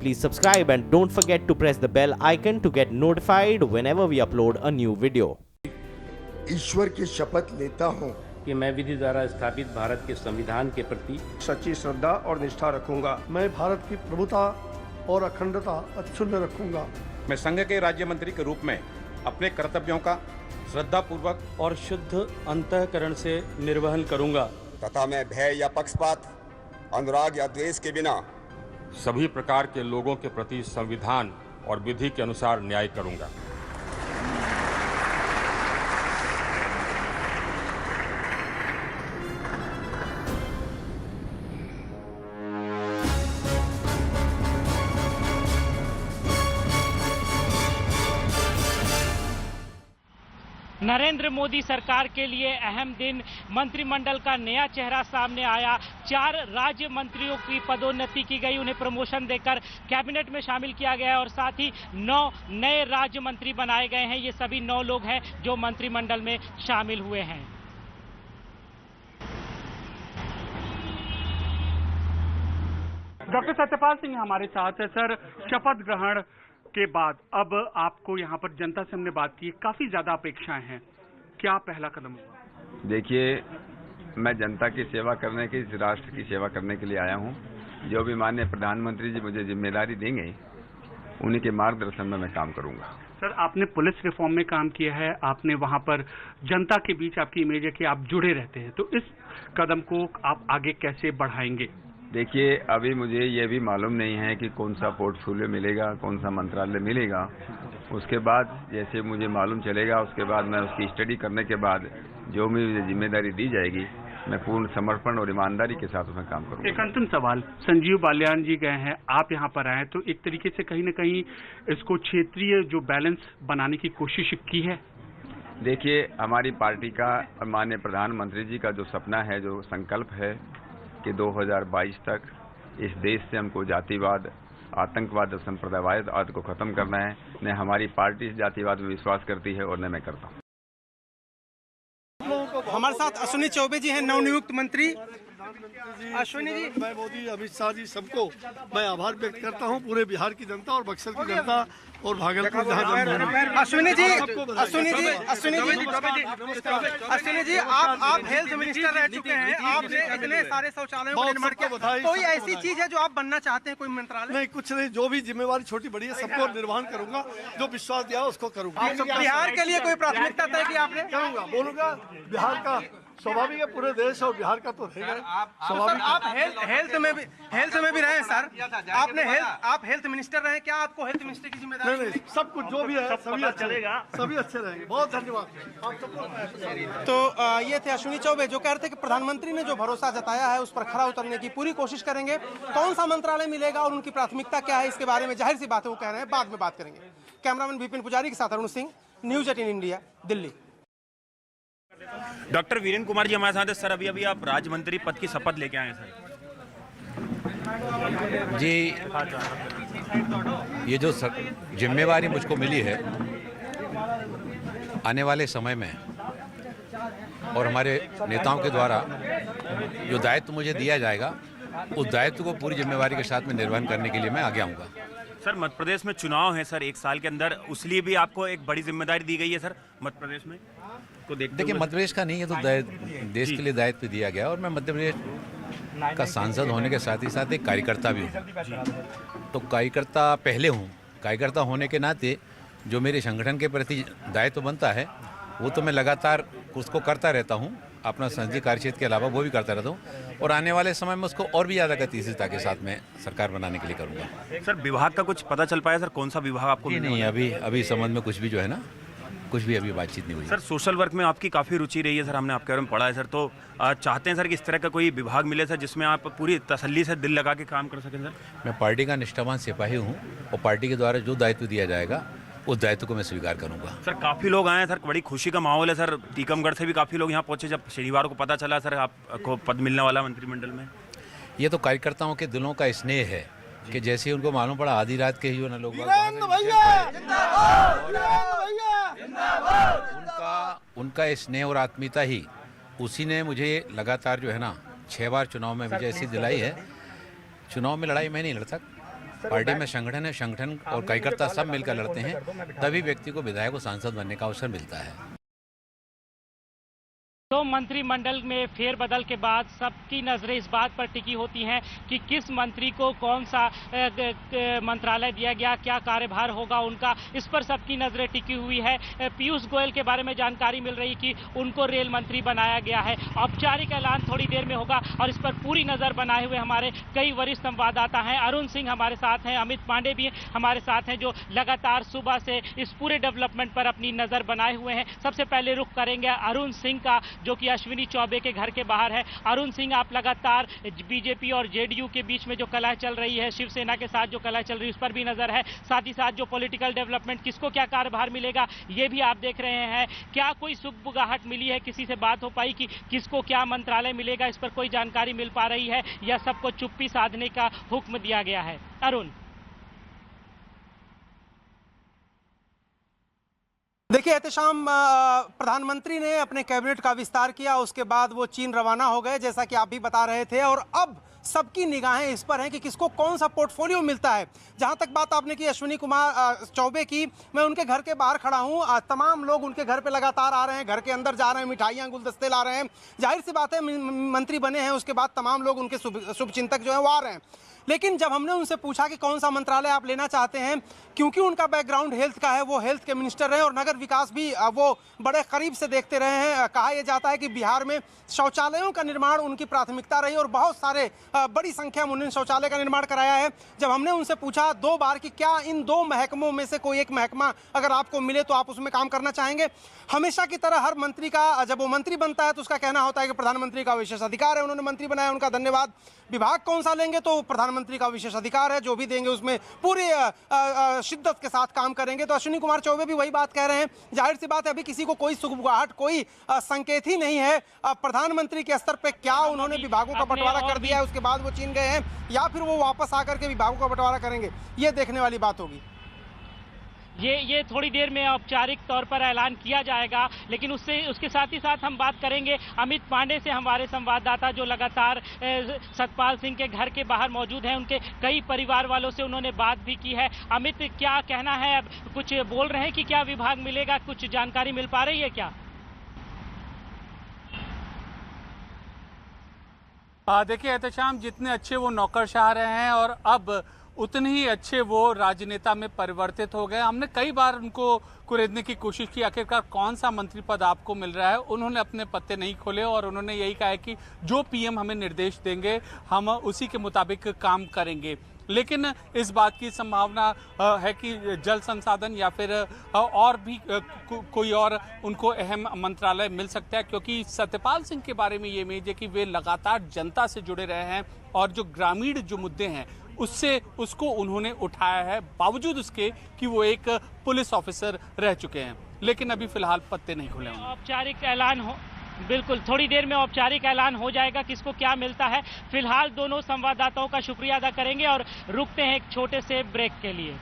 Please subscribe and don't forget to press the bell icon to get notified whenever we upload a new video. ईश्वर की शपथ लेता हूँ कि मैं विधि द्वारा स्थापित भारत के संविधान के प्रति सच्ची श्रद्धा और निष्ठा रखूंगा। मैं भारत की प्रभुता और अखंडता अक्षुण्ण रखूंगा। मैं संघ के राज्य मंत्री के रूप में अपने कर्तव्यों का श्रद्धापूर्वक और शुद्ध अंतःकरण से निर्वहन करूंगा तथा मैं भय या पक्षपात, अनुराग या द्वेष के बिना सभी प्रकार के लोगों के प्रति संविधान और विधि के अनुसार न्याय करूंगा। नरेंद्र मोदी सरकार के लिए अहम दिन। मंत्रिमंडल का नया चेहरा सामने आया। 4 राज्य मंत्रियों की पदोन्नति की गई, उन्हें प्रमोशन देकर कैबिनेट में शामिल किया गया है और साथ ही 9 नए राज्य मंत्री बनाए गए हैं। ये सभी 9 लोग हैं जो मंत्रिमंडल में शामिल हुए हैं। डॉक्टर सत्यपाल सिंह हमारे साथ है। सर, शपथ ग्रहण के बाद अब आपको यहाँ पर जनता से हमने बात की, काफी ज्यादा अपेक्षाएं हैं, क्या पहला कदम हुआ? देखिए, मैं जनता की सेवा करने के, इस राष्ट्र की सेवा करने के लिए आया हूँ। जो भी माननीय प्रधानमंत्री जी मुझे जिम्मेदारी देंगे, उन्हीं के मार्गदर्शन में मैं काम करूंगा। सर, आपने पुलिस रिफॉर्म में काम किया है, आपने वहां पर जनता के बीच आपकी इमेज है कि आप जुड़े रहते हैं, तो इस कदम को आप आगे कैसे बढ़ाएंगे? देखिए, अभी मुझे ये भी मालूम नहीं है कि कौन सा पोर्टफोलियो मिलेगा, कौन सा मंत्रालय मिलेगा। उसके बाद जैसे मुझे मालूम चलेगा, उसके बाद मैं उसकी स्टडी करने के बाद जो भी मुझे जिम्मेदारी दी जाएगी, मैं पूर्ण समर्पण और ईमानदारी के साथ उसमें काम करूंगा। एक अंतिम सवाल, संजीव बालियान जी गए हैं, आप यहाँ पर आए, तो एक तरीके से कहीं न कहीं इसको क्षेत्रीय जो बैलेंस बनाने की कोशिश की है? देखिए, हमारी पार्टी का माननीय प्रधानमंत्री जी का जो सपना है, जो संकल्प है कि 2022 तक इस देश से हमको जातिवाद, आतंकवाद और संप्रदायवाद को खत्म करना है। न हमारी पार्टी इस जातिवाद में विश्वास करती है और न मैं करता हूँ। हमारे साथ अश्विनी चौबे जी हैं, नवनियुक्त मंत्री। अश्विनी जी, मैं मोदी, अमित शाह जी सबको मैं आभार व्यक्त करता हूँ, पूरे बिहार की जनता और बक्सर की जनता और भागलपुर अश्विनी जी, आप हेल्थ मिनिस्टर रह चुके हैं, आपने इतने सारे शौचालयों का निर्माण किया, कोई ऐसी चीज है जो आप बनना चाहते हैं, कोई मंत्रालय? नहीं, कुछ नहीं, जो भी जिम्मेवारी छोटी बड़ी है सबको निर्वहन करूंगा, जो विश्वास दिया उसको करूंगा। बिहार के लिए कोई प्राथमिकता तय की आपने? करूंगा, बोलूंगा। बिहार का स्वाभाविक है, पूरे देश और बिहार का तो रहेगा स्वाभाविक। आप हेल्थ में भी रहे हैं सर, आप हेल्थ मिनिस्टर रहे, क्या आपको हेल्थ मिनिस्टर की जिम्मेदारी? नहीं, सब कुछ जो भी है सभी अच्छे रहेंगे। बहुत धन्यवाद आप सबको। तो ये थे अश्विनी चौबे जो कह रहे थे कि प्रधानमंत्री ने जो भरोसा जताया है उस पर खरा उतरने की पूरी कोशिश करेंगे। कौन सा मंत्रालय मिलेगा और उनकी प्राथमिकता क्या है, इसके बारे में जाहिर सी बात है वो कह रहे हैं, बाद में बात करेंगे। कैमरामैन विपिन पुजारी के साथ Arun Singh, news 18 India, Delhi. Doctor Virendra Kumar ji हमारे साथ है। सर, अभी आप राज्य मंत्री पद की शपथ लेके आए हैं सर। जी, ये जो जिम्मेवारी मुझको मिली है, आने वाले समय में और हमारे नेताओं के द्वारा जो दायित्व मुझे दिया जाएगा, उस दायित्व को पूरी जिम्मेवारी के साथ में निर्वहन करने के लिए मैं आगे आऊँगा। सर, मध्य प्रदेश में चुनाव है सर 1 साल के अंदर, उसलिए भी आपको एक बड़ी जिम्मेदारी दी गई है सर मध्य प्रदेश में को देखिए, मध्य प्रदेश का नहीं है तो देश के लिए दायित्व दिया गया और मैं मध्य प्रदेश का सांसद होने के साथ ही साथ एक कार्यकर्ता भी हूँ। तो कार्यकर्ता पहले हूँ, कार्यकर्ता होने के नाते जो मेरे संगठन के प्रति दायित्व बनता है वो तो मैं लगातार उसको करता रहता हूँ, अपना संसदीय कार्यक्षेत्र के अलावा वो भी करता रहता हूँ और आने वाले समय में उसको और भी ज़्यादा गतिशीलता के साथ में सरकार बनाने के लिए करूँगा। सर, विभाग का कुछ पता चल पाया सर, कौन सा विभाग आपको? नहीं, अभी संबंध में कुछ भी जो है ना, कुछ भी अभी बातचीत नहीं हुई। सर, सोशल वर्क में आपकी काफ़ी रुचि रही है सर, हमने आपके बारे में पढ़ा है सर, तो चाहते हैं सर कि इस तरह का कोई विभाग मिले सर जिसमें आप पूरी तसल्ली से दिल लगा के काम कर सकें सर। मैं पार्टी का निष्ठावान सिपाही हूँ और पार्टी के द्वारा जो दायित्व दिया जाएगा उस दायित्व को मैं स्वीकार करूंगा। सर, काफ़ी लोग आए हैं सर, बड़ी खुशी का माहौल है सर, टीकमगढ़ से भी काफ़ी लोग यहाँ पहुँचे जब शनिवार को पता चला सर आपको पद मिलने वाला मंत्रिमंडल में। ये तो कार्यकर्ताओं के दिलों का स्नेह है कि जैसे उनको मालूम पड़ा आधी रात के ही लोग उनका स्नेह और आत्मीयता ही उसी ने मुझे लगातार जो है ना 6 बार चुनाव में विजय सिद्धि दिलाई है। चुनाव में लड़ाई मैं नहीं लड़ता, पार्टी में संगठन और कार्यकर्ता सब मिलकर लड़ते हैं, तभी व्यक्ति को विधायक और सांसद बनने का अवसर मिलता है। तो मंत्रिमंडल में फेरबदल के बाद सबकी नजरें इस बात पर टिकी होती हैं कि किस मंत्री को कौन सा मंत्रालय दिया गया, क्या कार्यभार होगा उनका, इस पर सबकी नजरें टिकी हुई है। पीयूष गोयल के बारे में जानकारी मिल रही कि उनको रेल मंत्री बनाया गया है। औपचारिक ऐलान थोड़ी देर में होगा और इस पर पूरी नजर बनाए हुए हमारे कई वरिष्ठ संवाददाता हैं। अरुण सिंह हमारे साथ हैं, अमित पांडे भी हमारे साथ हैं, जो लगातार सुबह से इस पूरे डेवलपमेंट पर अपनी नजर बनाए हुए हैं। सबसे पहले रुख करेंगे अरुण सिंह का, जो कि अश्विनी चौबे के घर के बाहर है। अरुण सिंह, आप लगातार बीजेपी और जेडीयू के बीच में जो कलह चल रही है, शिवसेना के साथ जो कलह चल रही है, उस पर भी नजर है। साथ ही साथ जो पॉलिटिकल डेवलपमेंट, किसको क्या कार्यभार मिलेगा, ये भी आप देख रहे हैं। क्या कोई सुगबुगाहट मिली है, किसी से बात हो पाई कि किसको क्या मंत्रालय मिलेगा, इस पर कोई जानकारी मिल पा रही है या सबको चुप्पी साधने का हुक्म दिया गया है? अरुण, देखिए एहतेशाम, प्रधानमंत्री ने अपने कैबिनेट का विस्तार किया, उसके बाद वो चीन रवाना हो गए, जैसा कि आप भी बता रहे थे, और अब सबकी निगाहें इस पर हैं कि किसको कौन सा पोर्टफोलियो मिलता है। जहां तक बात आपने की अश्विनी कुमार चौबे की, मैं उनके घर के बाहर खड़ा हूं, तमाम लोग उनके घर पे लगातार आ रहे हैं, घर के अंदर जा रहे हैं, मिठाइयां गुलदस्ते ला रहे हैं। जाहिर सी बात है, मंत्री बने हैं, उसके बाद तमाम लोग उनके शुभचिंतक जो है वो आ रहे हैं। लेकिन जब हमने उनसे पूछा कि कौन सा मंत्रालय आप लेना चाहते हैं, क्योंकि उनका बैकग्राउंड हेल्थ का है, वो हेल्थ के मिनिस्टर रहे और नगर विकास भी वो बड़े करीब से देखते रहे हैं। कहा यह जाता है कि बिहार में शौचालयों का निर्माण उनकी प्राथमिकता रही और बहुत सारे बड़ी संख्या में उन्होंने शौचालय का निर्माण कराया है। जब हमने उनसे पूछा 2 बार कि क्या इन 2 महकमों में से कोई एक महकमा अगर आपको मिले तो आप उसमें काम करना चाहेंगे, हमेशा की तरह हर मंत्री का, जब वो मंत्री बनता है तो उसका कहना होता है कि प्रधानमंत्री का विशेष अधिकार है, उन्होंने मंत्री बनाया, उनका धन्यवाद। विभाग कौन सा लेंगे तो प्रधानमंत्री का विशेष अधिकार है, जो भी देंगे उसमें पूरी शिद्दत के साथ काम करेंगे। तो अश्विनी कुमार चौबे भी वही बात कह रहे हैं। जाहिर सी बात है, अभी किसी को कोई सुगबुगाहट, कोई संकेत ही नहीं है। प्रधानमंत्री के स्तर पे क्या उन्होंने विभागों का बंटवारा कर दिया है, उसके बाद वो चीन गए हैं, या फिर वो वापस आकर के विभागों का बंटवारा करेंगे, ये देखने वाली बात होगी। ये थोड़ी देर में औपचारिक तौर पर ऐलान किया जाएगा, लेकिन उसके साथ ही साथ हम बात करेंगे अमित पांडे से, हमारे संवाददाता जो लगातार सतपाल सिंह के घर के बाहर मौजूद हैं। उनके कई परिवार वालों से उन्होंने बात भी की है। अमित, क्या कहना है, अब कुछ बोल रहे हैं कि क्या विभाग मिलेगा, कुछ जानकारी मिल पा रही है क्या? देखिए एहतेशाम, जितने अच्छे वो नौकरशाह रहे हैं और अब उतने ही अच्छे वो राजनेता में परिवर्तित हो गए। हमने कई बार उनको कुरेदने की कोशिश की, आखिरकार कौन सा मंत्री पद आपको मिल रहा है। उन्होंने अपने पत्ते नहीं खोले और उन्होंने यही कहा है कि जो पीएम हमें निर्देश देंगे हम उसी के मुताबिक काम करेंगे। लेकिन इस बात की संभावना है कि जल संसाधन या फिर और भी कोई और उनको अहम मंत्रालय मिल सकता है, क्योंकि सत्यपाल सिंह के बारे में ये इमेज है कि वे लगातार जनता से जुड़े रहे हैं और जो ग्रामीण जो मुद्दे हैं उसको उन्होंने उठाया है, बावजूद उसके कि वो एक पुलिस ऑफिसर रह चुके हैं। लेकिन अभी फिलहाल पत्ते नहीं खुले हैं। औपचारिक ऐलान हो, बिल्कुल थोड़ी देर में औपचारिक ऐलान हो जाएगा किसको क्या मिलता है। फिलहाल दोनों संवाददाताओं का शुक्रिया अदा करेंगे और रुकते हैं एक छोटे से ब्रेक के लिए।